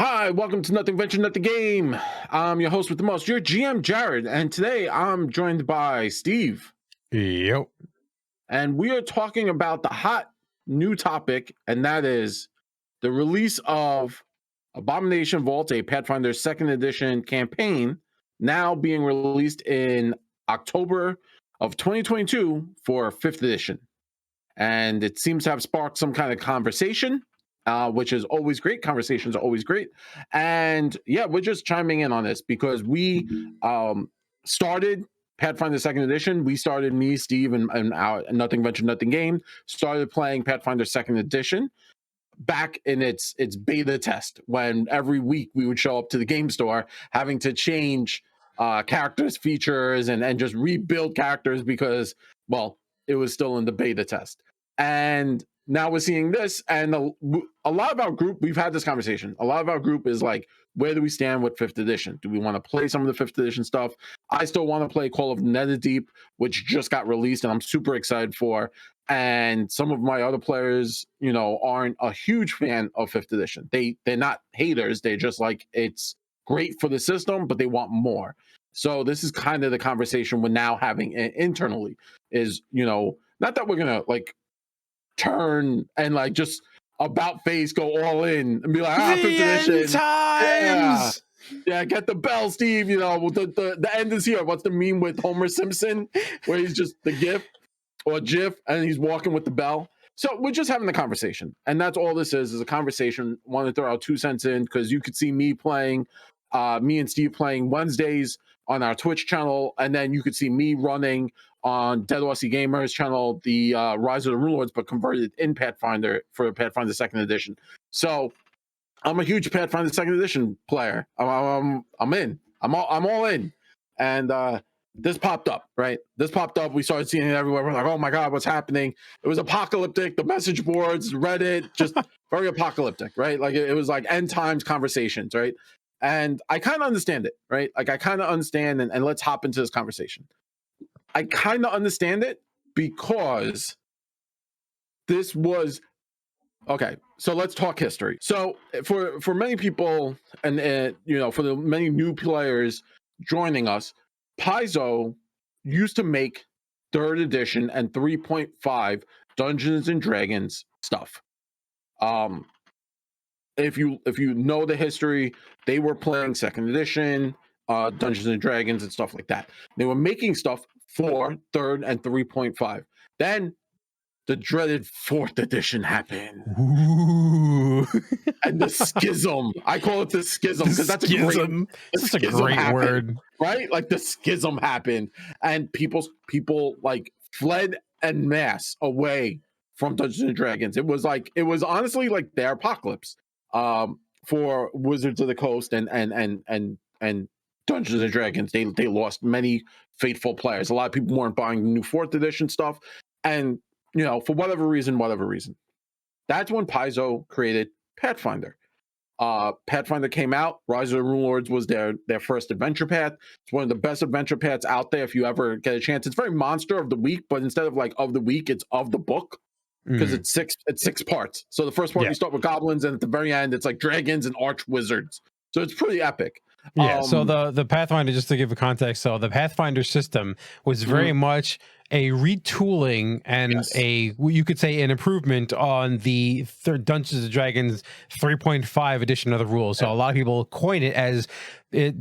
Hi, welcome to Nothing Venture, Nothing Game. I'm your host with the most, your GM Jared, and today I'm joined by Steve. Yep. And we are talking about the hot new topic, and that is the release of Abomination Vault, a Pathfinder 2nd Edition campaign, now being released in October of 2022 for 5th edition. And it seems to have sparked some kind of conversation, which is always great. Conversations are always great. And yeah, we're just chiming in on this because we started Pathfinder 2nd Edition. We started, me, Steve, and our Nothing Venture, Nothing Game, started playing Pathfinder 2nd Edition back in its beta test, when every week we would show up to the game store having to change characters, features, and just rebuild characters because, well, it was still in the beta test. And now we're seeing this, and a lot of our group, we've had this conversation. A lot of our group is like, where do we stand with 5th edition? Do we want to play some of the 5th edition stuff? I still want to play Call of Netherdeep, which just got released, and I'm super excited for. And some of my other players, aren't a huge fan of 5th edition. They're not haters. They're just like, it's great for the system, but they want more. So this is kind of the conversation we're now having internally is, not that we're going to like turn and like just about face go all in and be like, 5th edition. Yeah, get the bell, Steve. The end is here. What's the meme with Homer Simpson where he's just the GIF or GIF and he's walking with the bell? So we're just having the conversation, and that's all this is a conversation. Want to throw our 2 cents in because you could see me playing, me and Steve playing Wednesdays on our Twitch channel, and then you could see me running on Dead Aussie Gamers channel, the Rise of the Rune Lords, but converted in Pathfinder for Pathfinder 2nd Edition. So I'm a huge Pathfinder 2nd Edition player. I'm in. I'm all in. And this popped up, right? This popped up. We started seeing it everywhere. We're like, oh my God, what's happening? It was apocalyptic. The message boards, Reddit, just very apocalyptic, right? Like it was like end times conversations, right? And I kind of understand it, right? Like I kind of understand, and let's hop into this conversation. I kind of understand it because this was okay. So let's talk history. So for many people, and for the many new players joining us, Paizo used to make 3rd edition and 3.5 Dungeons and Dragons stuff. If you know the history, they were playing 2nd edition, Dungeons and Dragons and stuff like that. They were making stuff for 3rd and 3.5. Then the dreaded 4th edition happened. Ooh. And the schism. I call it the schism because that's a great word, right? Like the schism happened, and people like fled en masse away from Dungeons and Dragons. It was honestly like their apocalypse for Wizards of the Coast and Dungeons and Dragons. They lost many faithful players. A lot of people weren't buying the new 4th edition stuff, and for whatever reason. That's when Paizo created Pathfinder. Pathfinder came out. Rise of the Rune Lords was their first adventure path. It's one of the best adventure paths out there if you ever get a chance. It's very monster of the week, but instead of like of the week, it's of the book because it's 6 parts. So the first part you start with goblins, and at the very end it's like dragons and arch wizards. So it's pretty epic. Yeah. So the Pathfinder, just to give a context, so the Pathfinder system was very much a retooling and you could say an improvement on the Dungeons and Dragons 3.5 edition of the rules. So a lot of people coin it as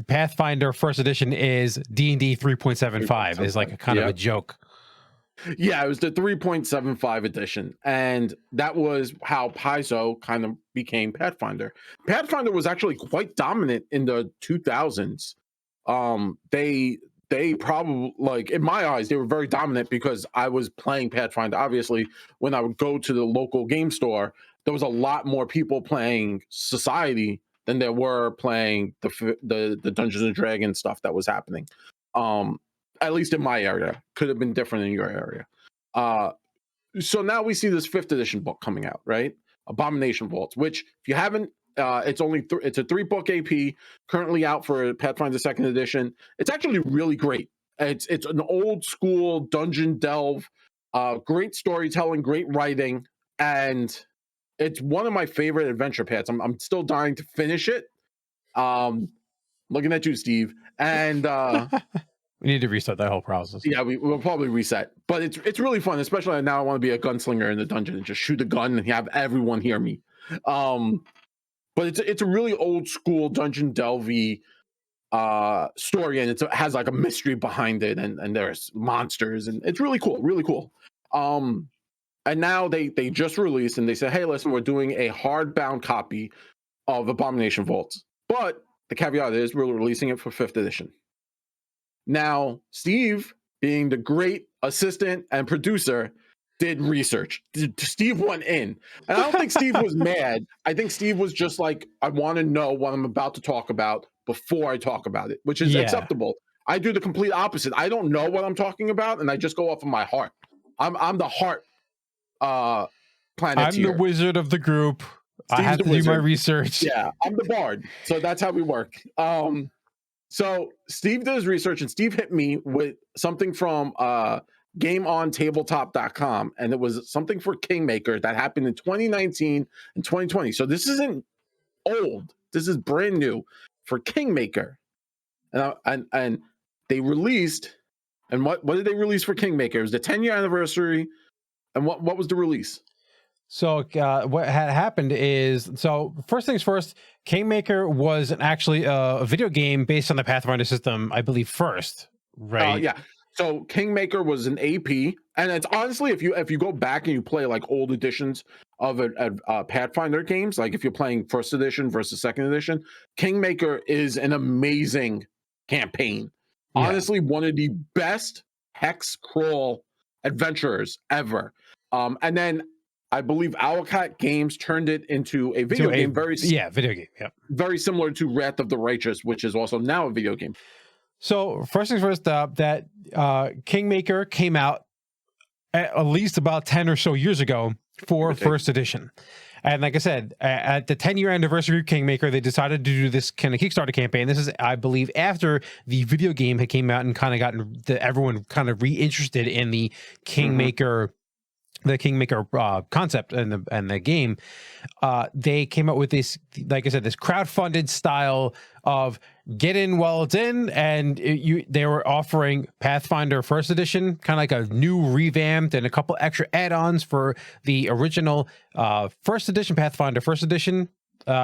Pathfinder 1st edition is D&D 3.75 is like a kind of a joke. Yeah, it was the 3.75 edition, and that was how Paizo kind of became Pathfinder. Pathfinder was actually quite dominant in the 2000s. They probably, like, in my eyes, they were very dominant because I was playing Pathfinder. Obviously, when I would go to the local game store, there was a lot more people playing Society than there were playing the Dungeons and Dragons stuff that was happening. At least in my area. Could have been different in your area. So now we see this 5th edition book coming out, right? Abomination Vault, which if you haven't, it's a 3-book AP currently out for Pathfinder 2nd edition. It's actually really great. It's an old school dungeon delve, great storytelling, great writing, and it's one of my favorite adventure paths. I'm still dying to finish it. Looking at you, Steve. And we need to restart that whole process. Yeah, we'll probably reset. But it's really fun, especially now I want to be a gunslinger in the dungeon and just shoot a gun and have everyone hear me. But it's a really old school dungeon delvey story, and it has like a mystery behind it, and there's monsters, and it's really cool, really cool. And now they just released, and they said, hey, listen, we're doing a hardbound copy of Abomination Vault, but the caveat is we're releasing it for 5th edition. Now, Steve, being the great assistant and producer, did research. Steve went in, and I don't think Steve was mad. I think Steve was just like, I want to know what I'm about to talk about before I talk about it, which is acceptable. I do the complete opposite. I don't know what I'm talking about, and I just go off of my heart. I'm the heart planeteer. I'm the wizard of the group. Steve's I have to do my research. Yeah, I'm the bard. So that's how we work. So Steve did his research, and Steve hit me with something from GameOnTabletop.com, and it was something for Kingmaker that happened in 2019 and 2020. So this isn't old. This is brand new for Kingmaker. And they released, and what did they release for Kingmaker? It was the 10-year anniversary. And what was the release? So what had happened is, so first things first, Kingmaker was actually a video game based on the Pathfinder system, I believe, first, right? Yeah. So Kingmaker was an AP, and it's honestly, if you go back and you play like old editions of Pathfinder games, like if you're playing 1st edition versus 2nd edition, Kingmaker is an amazing campaign. Yeah. Honestly, one of the best hex crawl adventurers ever. And then I believe Owlcat Games turned it into a video game. Video game. Yeah. Very similar to Wrath of the Righteous, which is also now a video game. So first things first, that Kingmaker came out at least about 10 or so years ago for 1st edition. And like I said, at the 10-year anniversary of Kingmaker, they decided to do this kind of Kickstarter campaign. This is, I believe, after the video game had came out and kind of gotten everyone kind of reinterested in the Kingmaker, the Kingmaker concept and the game. They came up with this, like I said, this crowdfunded style of get in while it's in, and they were offering Pathfinder 1st edition, kind of like a new revamped and a couple extra add-ons for the original 1st edition Pathfinder 1st edition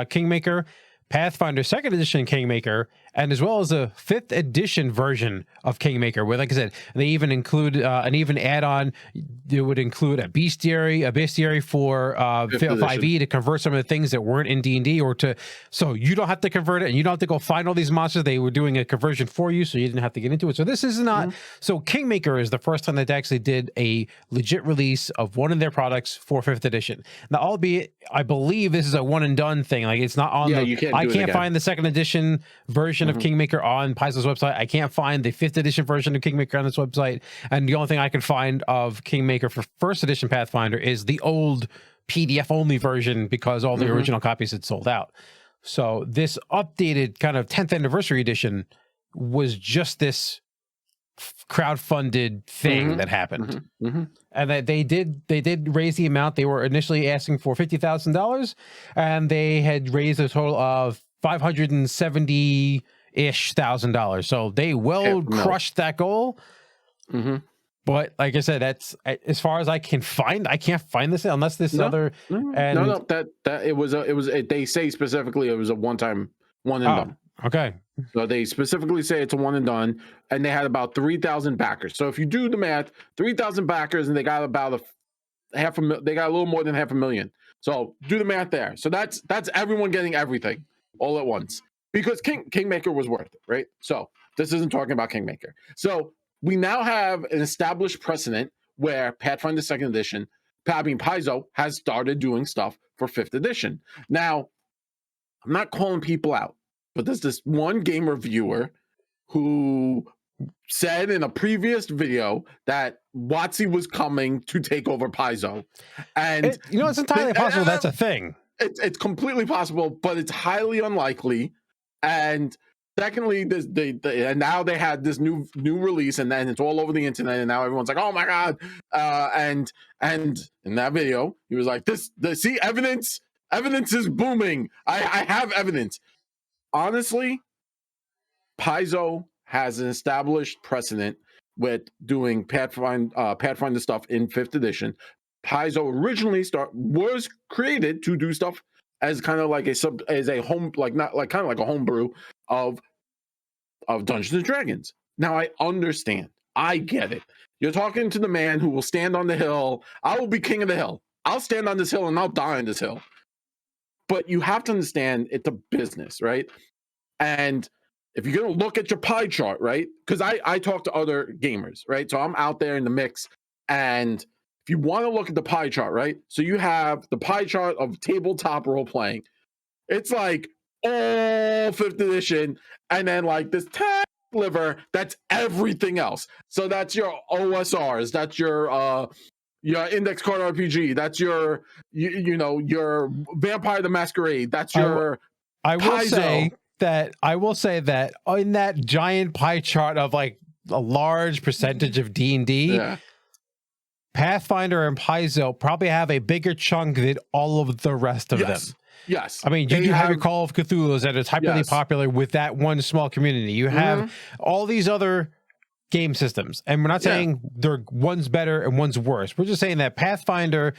Kingmaker, Pathfinder 2nd edition Kingmaker, and as well as a 5th edition version of Kingmaker, where, like I said, they even include an even add-on. It would include a bestiary for 5e to convert some of the things that weren't in D&D, so you don't have to convert it and you don't have to go find all these monsters. They were doing a conversion for you, so you didn't have to get into it. So this is not so Kingmaker is the first time that they actually did a legit release of one of their products for 5th edition. Now, albeit I believe this is a one and done thing. Like, it's not on I can't find the 2nd edition version of Kingmaker on Paizo's website. I can't find the 5th edition version of Kingmaker on its website. And the only thing I can find of Kingmaker for 1st edition Pathfinder is the old PDF only version, because all the original copies had sold out. So this updated kind of 10th anniversary edition was just this crowdfunded thing that happened. And that they did raise the amount. They were initially asking for $50,000, and they had raised a total of $570,000. So they crushed that goal. But like I said, that's as far as I can find. I can't find this unless this other. That it was they say specifically it was a one and done. Okay. So they specifically say it's a one and done, and they had about 3,000 backers. So if you do the math, 3,000 backers, and they got about they got a little more than 500,000. So do the math there. So that's everyone getting everything all at once, because Kingmaker was worth it, right? So this isn't talking about Kingmaker. So we now have an established precedent where Pathfinder 2nd edition, Paizo, has started doing stuff for 5th edition. Now, I'm not calling people out, but there's this one game reviewer who said in a previous video that WotC was coming to take over Paizo. And it's entirely possible that's a thing. It's completely possible, but it's highly unlikely. And secondly, and now they had this new release, and then it's all over the internet, and now everyone's like, "Oh my god!" And in that video, he was like, see evidence is booming. I have evidence. honestly, Paizo has an established precedent with doing Pathfinder stuff in 5th edition. Paizo originally was created to do stuff as kind of like a home, like not like kind of like a homebrew of Dungeons and Dragons. Now I understand. I get it. You're talking to the man who will stand on the hill. I will be king of the hill. I'll stand on this hill and I'll die on this hill. But you have to understand it's a business, right? And if you're going to look at your pie chart, right? Because I talk to other gamers, right? So I'm out there in the mix. And if you want to look at the pie chart, right? So you have the pie chart of tabletop role playing. It's like all 5th edition. And then like this liver, that's everything else. So that's your OSRs. That's your index card RPG. That's your your Vampire the Masquerade. That's your I will say that in that giant pie chart of like a large percentage of D&D, yeah. Pathfinder and Paizo probably have a bigger chunk than all of the rest of them. Yes. I mean, you do have your Call of Cthulhu's that is hyperly popular with that one small community. You have all these other game systems, and we're not saying they're one's better and one's worse. We're just saying that Pathfinder,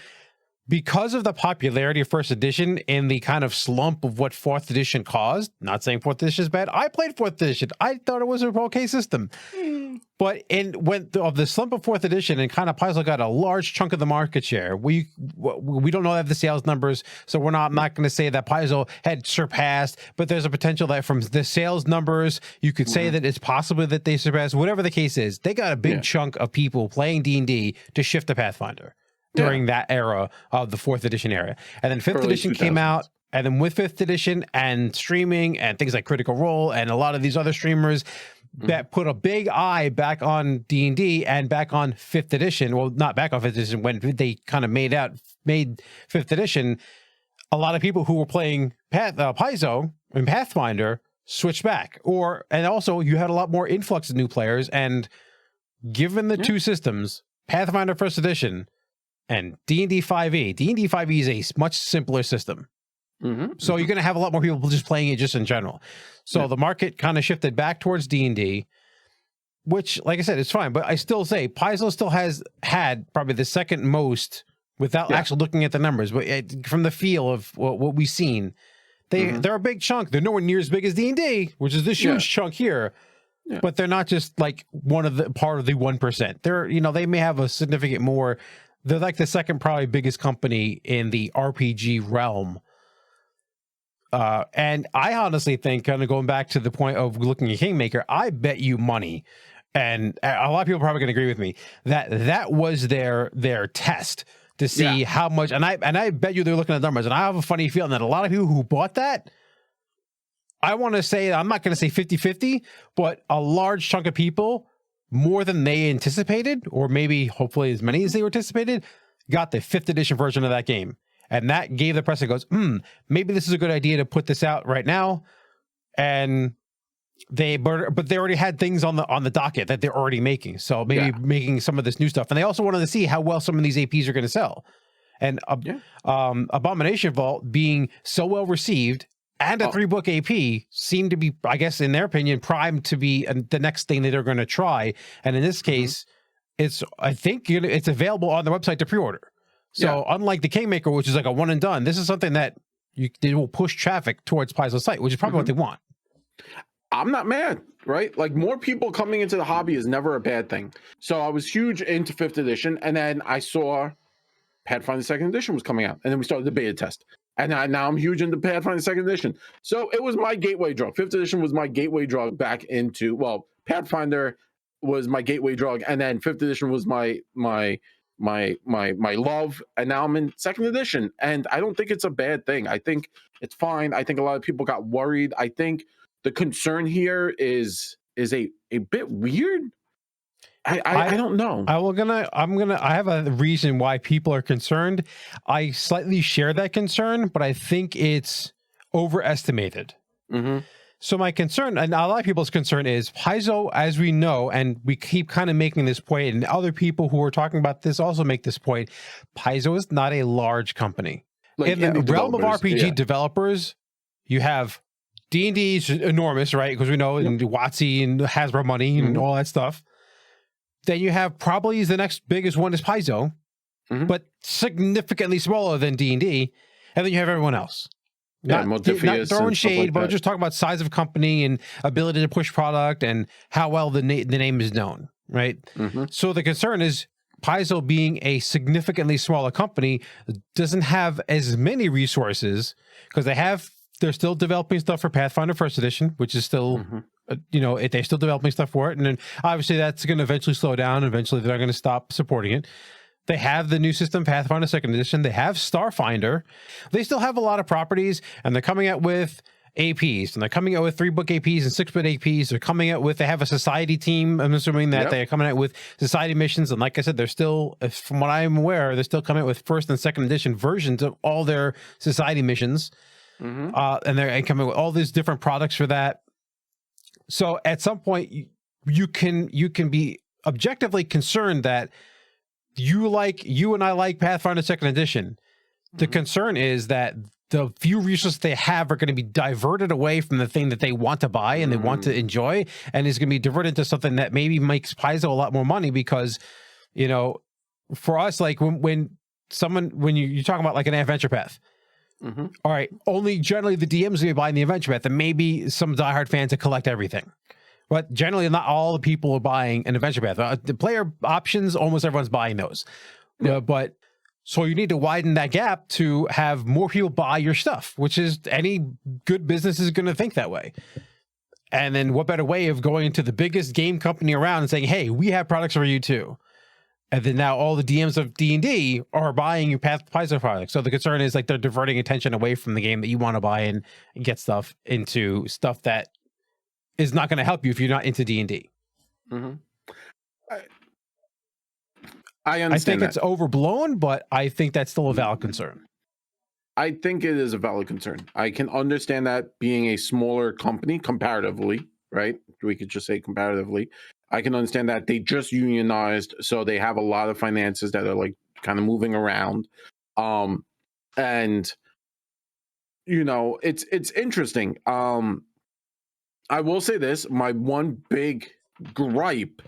because of the popularity of 1st edition and the kind of slump of what 4th edition caused, not saying 4th edition is bad. I played 4th edition. I thought it was an okay system. But of the slump of 4th edition, and kind of Paizo got a large chunk of the market share. We don't know that the sales numbers, so I'm not going to say that Paizo had surpassed, but there's a potential that from the sales numbers, you could say that it's possible that they surpassed. Whatever the case is, they got a big chunk of people playing D&D to shift to Pathfinder during that era of the 4th edition era. And then 5th edition came out, and then with 5th edition and streaming and things like Critical Role and a lot of these other streamers that put a big eye back on D&D and back on 5th edition. Well, not back on 5th edition, when they kind of made 5th edition, a lot of people who were playing Paizo and Pathfinder switched back. And also you had a lot more influx of new players, and given the two systems, Pathfinder 1st edition and D&D 5e. D&D 5e is a much simpler system. So you're going to have a lot more people just playing it just in general. So the market kind of shifted back towards D&D, which, like I said, it's fine. But I still say Paizo still has had probably the second most, without actually looking at the numbers, but from the feel of what we've seen, they're a big chunk. They're nowhere near as big as D&D, which is this huge chunk here. But they're not just like part of the 1%. They may have a significant more. They're like the second probably biggest company in the RPG realm. And I honestly think, kind of going back to the point of looking at Kingmaker, I bet you money, and a lot of people are probably going to agree with me, that was their test to see how much. And I bet you they're looking at numbers, and I have a funny feeling that a lot of people who bought that, I want to say, I'm not going to say 50-50, but a large chunk of people, more than they anticipated, or maybe hopefully as many as they anticipated, got the 5th edition version of that game. And that gave the press, it goes, maybe this is a good idea to put this out right now. And but they already had things on the docket that they're already making. So maybe making some of this new stuff. And they also wanted to see how well some of these APs are going to sell. And Abomination Vault being so well received and a 3-book AP seemed to be, I guess, in their opinion, primed to be the next thing that they're going to try. And in this case, I think it's available on the website to pre-order. So unlike the Kingmaker, which is like a one and done, this is something that they will push traffic towards Paizo's site, which is probably what they want. I'm not mad, right? Like, more people coming into the hobby is never a bad thing. So I was huge into 5th edition, and then I saw Pathfinder 2nd edition was coming out, and then we started the beta test. And now I'm huge into Pathfinder 2nd edition. So it was my gateway drug. 5th edition was my gateway drug back into, Pathfinder was my gateway drug, and then 5th edition was my love, and now I'm in 2nd edition, and I don't think it's a bad thing. I think it's fine. I think a lot of people got worried. I think the concern here is a bit weird. I don't know. I have a reason why people are concerned. I slightly share that concern, but I think it's overestimated. So my concern, and a lot of people's concern, is Paizo, as we know, and we keep kind of making this point, and other people who are talking about this also make this point, Paizo is not a large company. Like, in the realm of RPG developers, you have D&D is enormous, right? Because we know and WotC and Hasbro money and all that stuff. Then you have probably the next biggest one is Paizo, but significantly smaller than D&D. And then you have everyone else. Yeah, Not throwing shade, like but just talking about size of company and ability to push product and how well the name is known, right? So the concern is Paizo being a significantly smaller company doesn't have as many resources because they're still developing stuff for Pathfinder First Edition, which is still, they're still developing stuff for it. And then obviously that's going to eventually slow down. Eventually they're going to stop supporting it. They have the new system, Pathfinder Second Edition. They have Starfinder. They still have a lot of properties, and they're coming out with APs, and they're coming out with 3-book APs and 6-book APs. They're coming out with, they have a society team. I'm assuming that they're coming out with society missions. And like I said, they're still, from what I'm aware, they're still coming out with 1st and 2nd edition versions of all their society missions. And they're coming with all these different products for that. So at some point you can be objectively concerned that you and I like Pathfinder Second Edition. The concern is that the few resources they have are going to be diverted away from the thing that they want to buy and they want to enjoy, and is going to be diverted into something that maybe makes Paizo a lot more money because, for us, like when you're talking about like an adventure path, all right, only generally the DMs will be buying the adventure path, and maybe some diehard fans that collect everything. But generally, not all the people are buying an adventure path. The player options, almost everyone's buying those. But so you need to widen that gap to have more people buy your stuff, which is any good business is going to think that way. And then what better way of going to the biggest game company around and saying, hey, we have products for you too. And then now all the DMs of D&D are buying your Paizo products. So the concern is like they're diverting attention away from the game that you want to buy and get stuff into stuff that is not going to help you if you're not into D&D. I understand. I think it's overblown, but I think that's still a valid concern. I think it is a valid concern. I can understand that being a smaller company comparatively, right? We could just say comparatively. I can understand that they just unionized, so they have a lot of finances that are like kind of moving around. And it's interesting. I will say this, my one big gripe,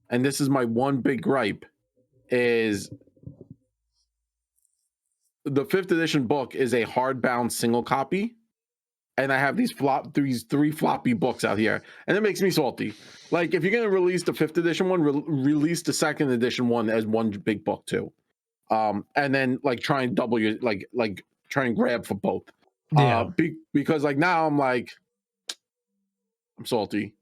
and this is my one big gripe, is the 5th edition book is a hardbound single copy, and I have these 3 floppy books out here, and it makes me salty. Like, if you're going to release the 5th edition one, release the 2nd edition one as one big book too. And then like try and double your, like try and grab for both. Because like now I'm like, I'm salty.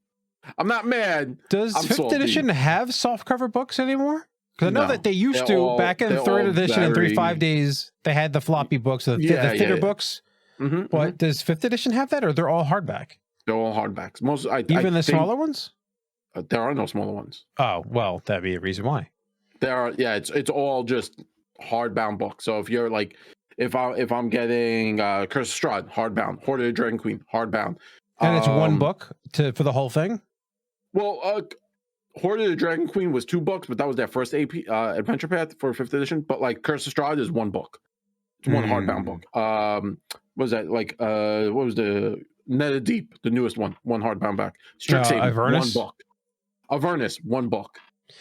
I'm not mad. Does 5th edition have softcover books anymore? Because I know that they used to back in 3rd edition and 3.5 days. They had the floppy books, the thicker books. But does 5th edition have that, or they're all hardback? They're all hardbacks. Even the smaller ones? There are no smaller ones. Oh well, that'd be a reason why. There are. Yeah, it's all just hardbound books. So if you're like, if I'm getting Curse of Strahd hardbound, Horde of the Dragon Queen hardbound, and it's one book for the whole thing. Well, Horde of the Dragon Queen was 2 books, but that was their first AP adventure path for 5th edition. But like Curse of Strahd is 1 book. It's one hardbound book. What was that like? What was the Nether Deep, the newest one hardbound back. Strixhaven, 1 book. Avernus, 1 book.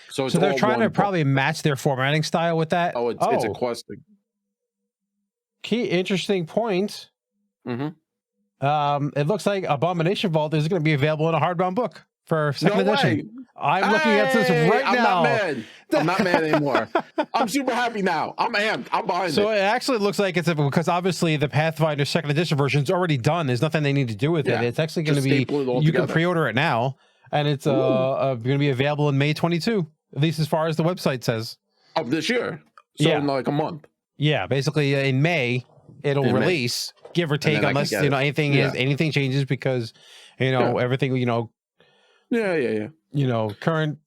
So they're trying to probably match their formatting style with that. Oh, it's a quest thing. Key interesting point. It looks like Abomination Vault is going to be available in a hardbound book for 2nd edition. I'm looking at this right now. I'm not mad. I'm not mad anymore. I'm super happy now. I'm amped. I'm behind it. So it actually looks like it's because obviously the Pathfinder 2nd edition version is already done. There's nothing they need to do with it. It's actually going to be, you can pre-order it now, and it's going to be available in May 22, at least as far as the website says. Of this year. So in like a month. Yeah, basically in May it'll release, give or take, unless anything changes, because everything current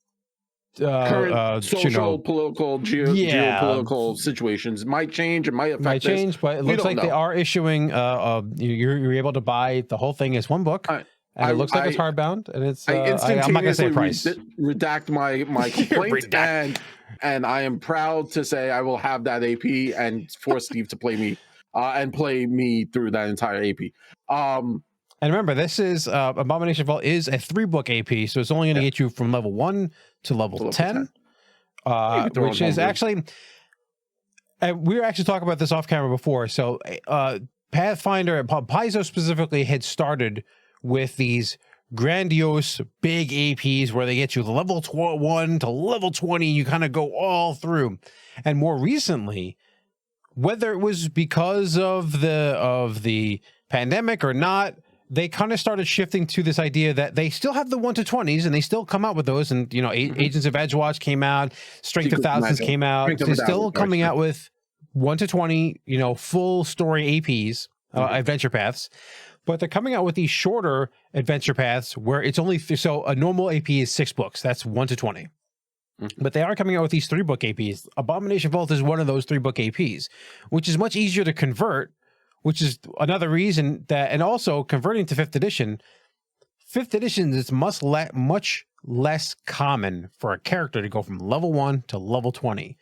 social, political, geopolitical situations might change. It might affect this. But it looks like they are issuing. You're able to buy the whole thing as 1 book. And it looks like it's hardbound, and it's. I I'm not going to say price. Redact my complaint, and I am proud to say I will have that AP and force Steve to play me, and play me through that entire AP. And remember, this is Abomination Vault is a 3-book AP, so it's only going to get you from level 1 to level 10, which is actually, and we were actually talking about this off camera before. So Pathfinder, Paizo specifically, had started with these grandiose big APs where they get you the level 1 to level 20. You kind of go all through, and more recently, whether it was because of the pandemic or not, they kind of started shifting to this idea that they still have the 1 to 20s and they still come out with those. And, you know, Agents of Edgewatch came out, Strength of Thousands came out. They're still coming out with 1 to 20, you know, full story APs, adventure paths. But they're coming out with these shorter adventure paths where it's only, so a normal AP is 6 books. That's 1 to 20. But they are coming out with these 3-book APs. Abomination Vault is one of those 3-book APs, which is much easier to convert, which is another reason that, and also converting to 5th edition is much less common for a character to go from level 1 to level 20.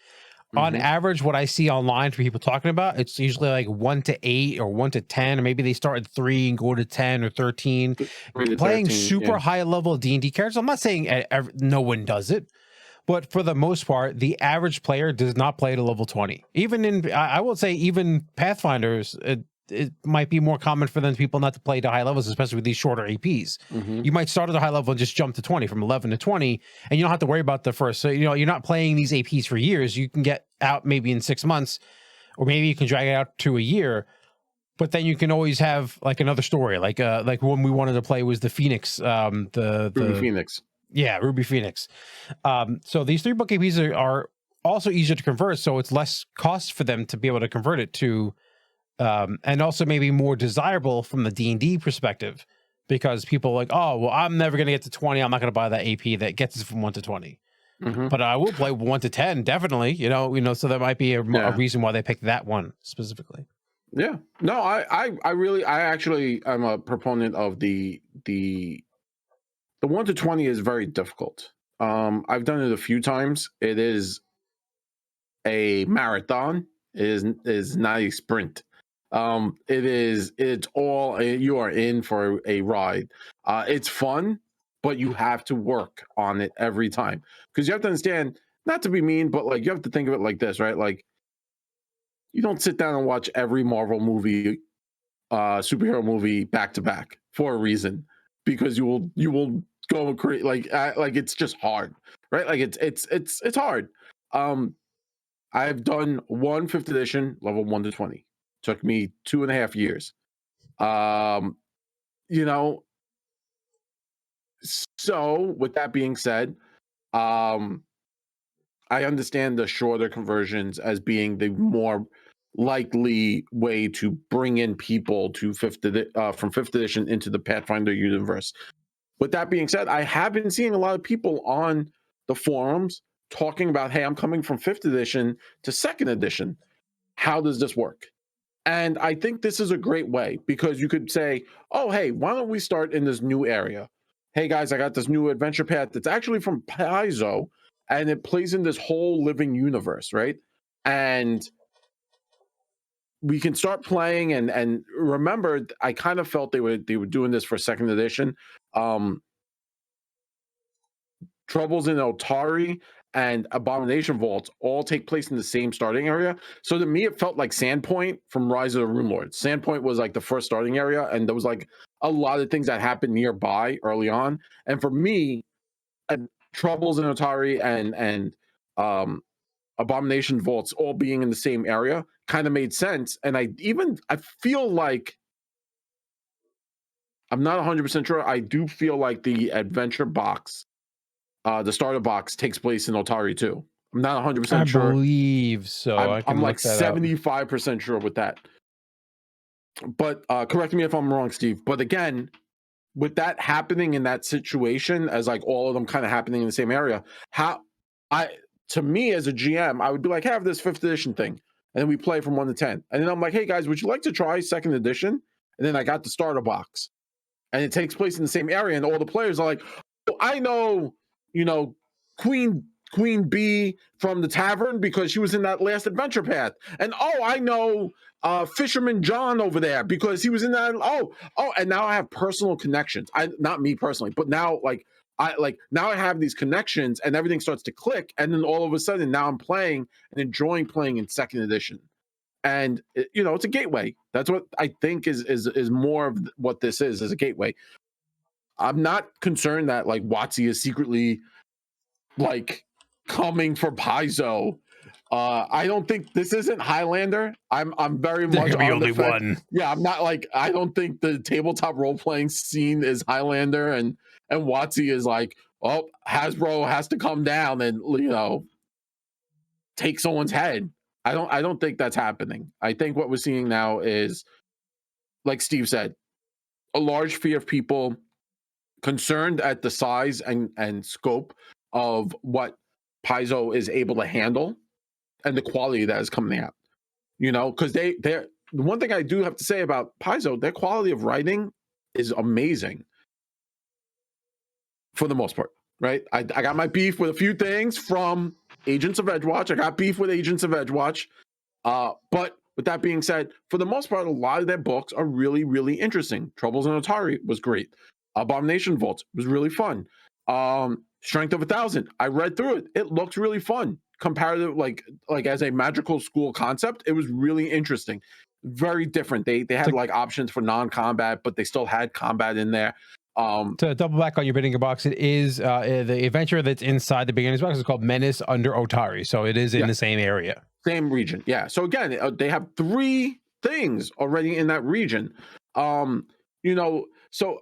On average, what I see online for people talking about, it's usually like 1 to 8 or 1 to 10, or maybe they start at 3 and go to 10 or 13. Playing super high level D&D characters. I'm not saying no one does it, but for the most part, the average player does not play to level 20. Even in, I will say, even Pathfinders, it might be more common for them people not to play to high levels, especially with these shorter APs. You might start at a high level and just jump to 20, from 11 to 20, and you don't have to worry about the first. So, you know, you're not playing these APs for years. You can get out maybe in 6 months, or maybe you can drag it out to a year. But then you can always have like another story, like one we wanted to play was the Phoenix, the Phoenix. Yeah, Ruby Phoenix. So these 3-book APs are also easier to convert, so it's less cost for them to be able to convert it to, and also maybe more desirable from the D&D perspective, because people are like, oh, well, I'm never going to get to 20. I'm not going to buy that AP that gets us from 1 to 20. But I will play 1 to 10, definitely. You know, so that might be a reason why they picked that one specifically. Yeah. No, I actually am a proponent of the 1 to 20 is very difficult. I've done it a few times. It is a marathon. It is not a sprint. It's all, you are in for a ride. It's fun, but you have to work on it every time, because you have to understand, not to be mean, but like you have to think of it like this, right? Like, you don't sit down and watch every Marvel movie, superhero movie back to back for a reason, because you will go crazy. Like it's just hard, right? Like it's hard. I've done 5th edition level 1 to 20. Took me 2.5 years. You know, so with that being said, I understand the shorter conversions as being the more likely way to bring in people to from 5th edition into the Pathfinder universe. With that being said, I have been seeing a lot of people on the forums talking about, hey, I'm coming from 5th edition to 2nd edition. How does this work? And I think this is a great way, because you could say, oh, hey, why don't we start in this new area? Hey, guys, I got this new adventure path that's actually from Paizo, and it plays in this whole living universe, right? And we can start playing, and remember, I kind of felt they were doing this for 2nd edition. Troubles in Otari and Abomination Vault all take place in the same starting area. So to me, it felt like Sandpoint from Rise of the Runelords. Sandpoint was like the first starting area, and there was like a lot of things that happened nearby early on. And for me, Troubles in Otari and Abomination Vaults all being in the same area kind of made sense. And I feel like, I'm not 100% sure, I do feel like the adventure box, the starter box, takes place in Otari too. I'm not 100% sure. I believe so. I'm like 75% sure with that. But correct me if I'm wrong, Steve. But again, with that happening in that situation, as like all of them kind of happening in the same area, to me as a GM, I would be like, have this 5th edition thing, and then we play from 1 to 10. And then I'm like, hey guys, would you like to try 2nd edition? And then I got the starter box, and it takes place in the same area, and all the players are like, oh, I know, Queen Queen Bee from the tavern because she was in that last adventure path. And I know Fisherman John over there because he was in that. And now I have personal connections. Not me personally, but now now I have these connections and everything starts to click. And then all of a sudden now I'm playing and enjoying playing in second edition. And it's a gateway. That's what I think is more of what this is a gateway. I'm not concerned that like WotC is secretly like coming for Paizo. I don't think this isn't Highlander. I'm very much on only the fence. one. Yeah, I'm not like I don't think the tabletop role playing scene is Highlander and WotC is like, oh, Hasbro has to come down and take someone's head. I don't think that's happening. I think what we're seeing now is, like Steve said, a large fear of people concerned at the size and scope of what Paizo is able to handle and the quality that is coming out. Because they're the one thing I do have to say about Paizo, their quality of writing is amazing for the most part, right? I got my beef with a few things from Agents of Edgewatch. I got beef with Agents of Edgewatch. But with that being said, for the most part, a lot of their books are really, really interesting. Troubles in Otari was great. Abomination Vault was really fun. Strength of 1,000. I read through it. It looked really fun. Comparative, like as a magical school concept, it was really interesting. Very different. They had like options for non-combat, but they still had combat in there. To double back on your beginning box, it is the adventure that's inside the beginning box is called Menace under Otari, so it is in the same area, same region. Yeah. So again, they have 3 things already in that region. So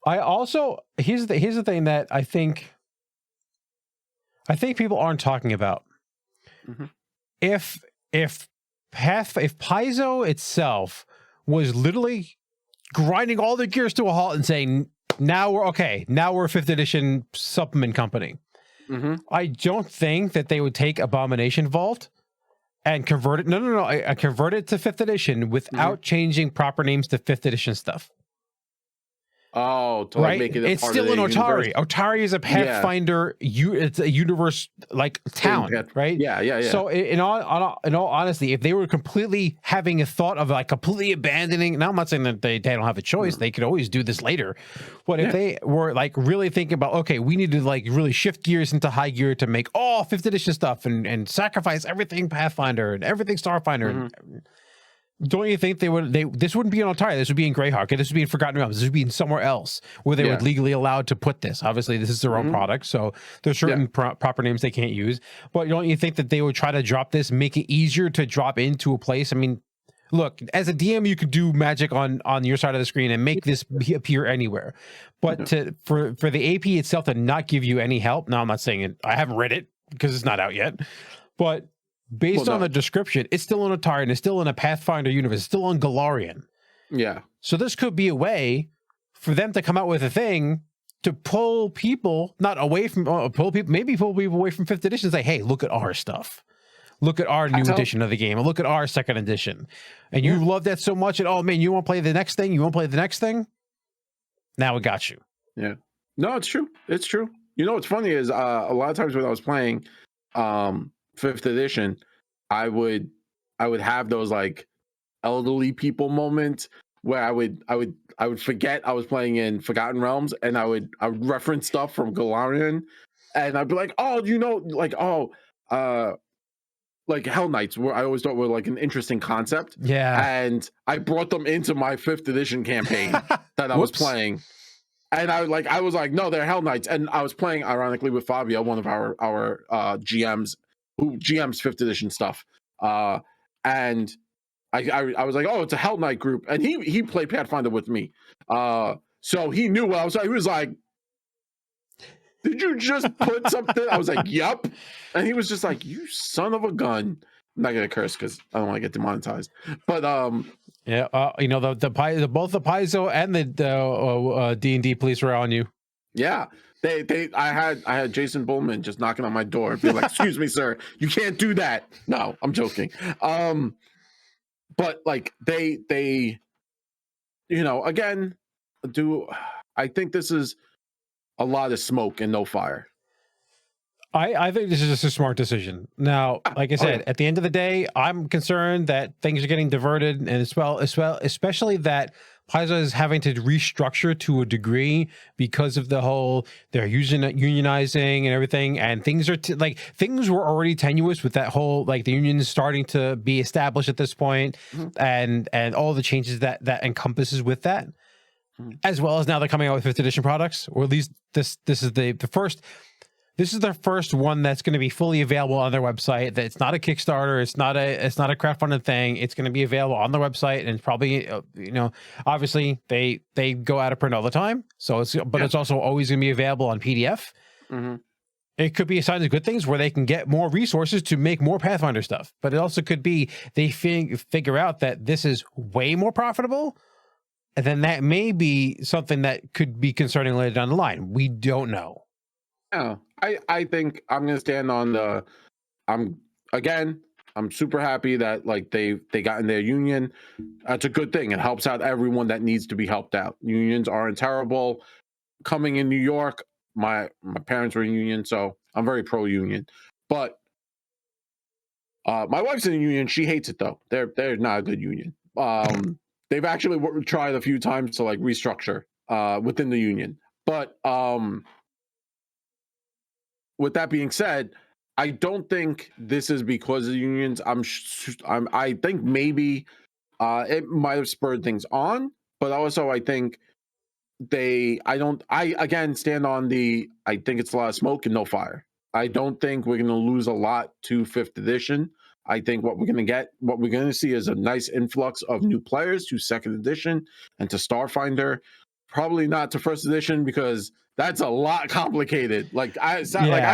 I also here's the thing that I think people aren't talking about. Mm-hmm. If Paizo itself was literally grinding all the gears to a halt and saying, now we're okay, now we're a 5th edition supplement company. Mm-hmm. I don't think that they would take Abomination Vault and convert it. No. I convert it to 5th edition without changing proper names to 5th edition stuff. Oh, to like make it it's still in Otari. Universe. Otari is a Pathfinder. It's a universe like town, right? Yeah. So in all honesty, if they were completely having a thought of like completely abandoning, now I'm not saying that they don't have a choice. They could always do this later. But if they were like really thinking about, okay, we need to like really shift gears into high gear to make all 5th edition stuff and sacrifice everything Pathfinder and everything Starfinder. Don't you think this wouldn't be in Otari? This would be in Greyhawk. This would be in Forgotten Realms. This would be in somewhere else where they were legally allowed to put this. Obviously, this is their own product, so there's certain proper names they can't use. But don't you think that they would try to drop this, make it easier to drop into a place? I mean, look, as a DM, you could do magic on your side of the screen and make this appear anywhere. But for the AP itself to not give you any help, now I'm not saying it. I haven't read it because it's not out yet, but based on the description, it's still in Otari and it's still in a Pathfinder universe. It's still on Galarian. Yeah. So this could be a way for them to come out with a thing to pull people not away from pull people away from 5th edition and say, hey, look at our stuff. Look at our new edition of the game. And look at our 2nd edition. And you love that so much. And oh man, you want to play the next thing? You want to play the next thing? Now we got you. Yeah. No, it's true. It's true. What's funny is a lot of times when I was playing 5th edition, I would have those like elderly people moments where I would forget I was playing in Forgotten Realms and I would reference stuff from Galarian and I'd be like, like Hell Knights, where I always thought were like an interesting concept. Yeah. And I brought them into my 5th edition campaign that I was playing. And I was like, no, they're Hell Knights. And I was playing ironically with Fabio, one of our GMs who GMs 5th edition stuff. And I was like, oh, it's a Hell Knight group. And he played Pathfinder with me. So he knew what I was saying. He was like, did you just put something? I was like, yep. And he was just like, you son of a gun. I'm not gonna curse because I don't want to get demonetized. But yeah, both the Paizo and the D&D police were on you. Yeah. I had Jason Bullman just knocking on my door, be like, excuse me, sir, you can't do that. No, I'm joking. But like they again, I think this is a lot of smoke and no fire. I think this is just a smart decision. Now, like I said, at the end of the day, I'm concerned that things are getting diverted, and especially that Paizo is having to restructure to a degree because of the whole they're unionizing and everything, and things are like things were already tenuous with that whole like the union is starting to be established at this point, and all the changes that encompasses with that, as well as now they're coming out with 5th edition products, or at least this is the first. This is their first one that's going to be fully available on their website. That it's not a Kickstarter. It's not a crowdfunded thing. It's going to be available on their website, and it's probably obviously they go out of print all the time. So it's also always going to be available on PDF. It could be a sign of good things where they can get more resources to make more Pathfinder stuff, but it also could be they figure out that this is way more profitable, and then that may be something that could be concerning later down the line. We don't know. Yeah, I think I'm gonna stand on the. I'm super happy that like they got in their union. That's a good thing. It helps out everyone that needs to be helped out. Unions aren't terrible. Coming in New York, my parents were in union, so I'm very pro union. But my wife's in a union. She hates it though. They're not a good union. They've actually tried a few times to like restructure within the union, but with that being said, I don't think this is because of the unions. I think maybe it might have spurred things on, but also I think I again stand on I think it's a lot of smoke and no fire. I don't think we're going to lose a lot to 5th edition. I think what we're going to see is a nice influx of new players to 2nd edition and to Starfinder. Probably not to 1st edition because that's a lot complicated. Like I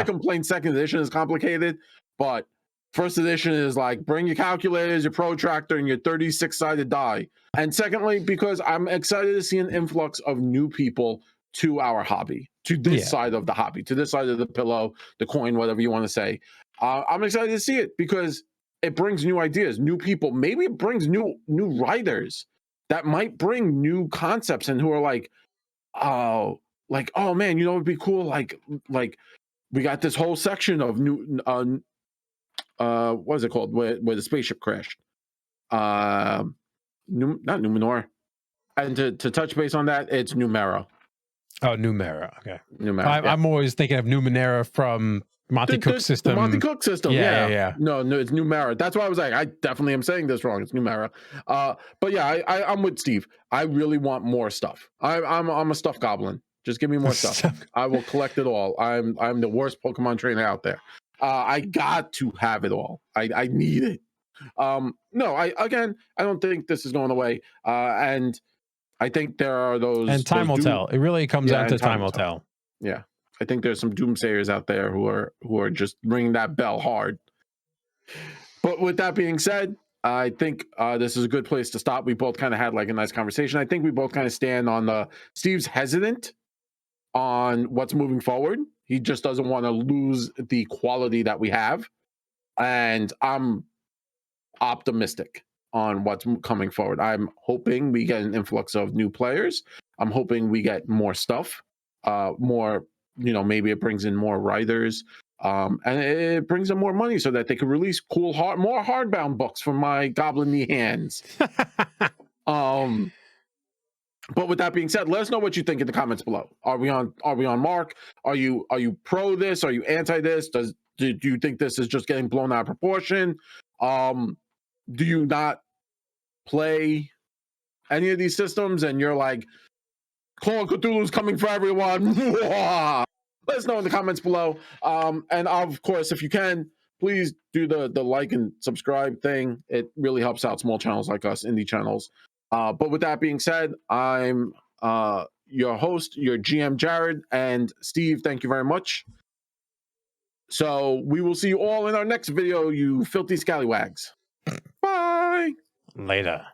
complain 2nd edition is complicated, but 1st edition is like bring your calculators, your protractor, and your 36-sided die. And secondly, because I'm excited to see an influx of new people to our hobby, to this side of the hobby, to this side of the pillow, the coin, whatever you want to say. I'm excited to see it because it brings new ideas, new people. Maybe it brings new writers that might bring new concepts and who are like, oh man, it'd be cool. Like we got this whole section of new, what is it called? Where the spaceship crashed? Not Numenor. And to touch base on that, it's Numera. Oh, Numera. Okay. Numera. I'm always thinking of Numenera from Monty Cook's system. The Monty Cook system. Yeah. No, it's Numera. That's why I was like, I definitely am saying this wrong. It's Numera. But yeah, I'm with Steve. I really want more stuff. I'm a stuff goblin. Just give me more stuff. I will collect it all. I'm the worst Pokemon trainer out there. I got to have it all. I need it. No, I don't think this is going away. And I think there are those. And time will tell. It really comes down to time will tell. Yeah. I think there's some doomsayers out there who are just ringing that bell hard. But with that being said, I think this is a good place to stop. We both kind of had like a nice conversation. I think we both kind of stand on Steve's hesitant on what's moving forward. He just doesn't want to lose the quality that we have. And I'm optimistic on what's coming forward. I'm hoping we get an influx of new players. I'm hoping we get more stuff, more, maybe it brings in more writers, and it brings in more money so that they can release more hardbound books from my goblin-y hands. But with that being said, let us know what you think in the comments below. Are we on mark? Are you pro this? Are you anti this? Do you think this is just getting blown out of proportion? Do you not play any of these systems and you're like, Call of Cthulhu's coming for everyone? Let us know in the comments below. And of course, if you can, please do the like and subscribe thing. It really helps out small channels like us, indie channels. But with that being said, I'm your host, your GM Jared, and Steve, thank you very much. So we will see you all in our next video, you filthy scallywags. Bye. Later.